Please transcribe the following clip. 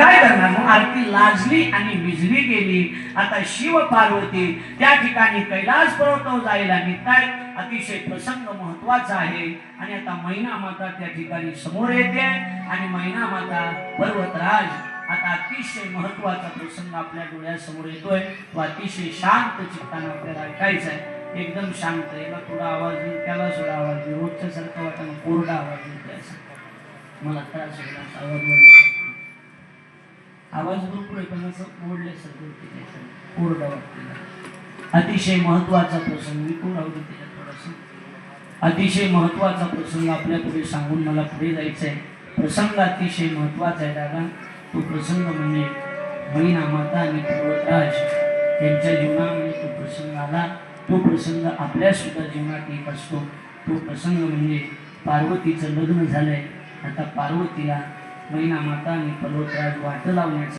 काय करणार मग आरती लाजली आणि विजली गेली. आता शिव पार्वती त्या ठिकाणी कैलास पर्वतावर जायला निघतायत. अतिशय प्रसंग महत्वाचा आहे. आणि आता मैना माता त्या ठिकाणी समोर येते आणि मैना माता पर्वतराज आता अतिशय महत्वाचा प्रसंग आपल्या डोळ्यासमोर येतोय. तो अतिशय शांत चित्ताने आपल्याला ऐकायचा आहे. एकदम शांत. याला थोडा आवाज देऊन त्याला थोडा आवाज देऊ. रोजच्या सारखं वाटणं कोरडा आवाज देऊ. मला त्रास होईल आवाज बोलण्यासाठी. आवाज भरपूर आहे पण असं ओढल्यासारखं कोरडा वाटतं. अतिशय महत्वाचा प्रसंग मी कोण आवडते त्याच्यात थोडासा अतिशय महत्वाचा प्रसंग आपल्या पुढे सांगून मला पुढे जायचं आहे. प्रसंग अतिशय महत्वाचा आहे दादा. तो प्रसंग म्हणजे मैना माता आणि पर्वतराज यांच्या जीवनामध्ये तो प्रसंग आला. तो प्रसंग आपल्या सुद्धा जीवनात येत असतो. तो प्रसंग म्हणजे पार्वतीचं लग्न झालंय. आता पार्वतीला मैना माता आणि पर्वतराज वाट लावण्याचं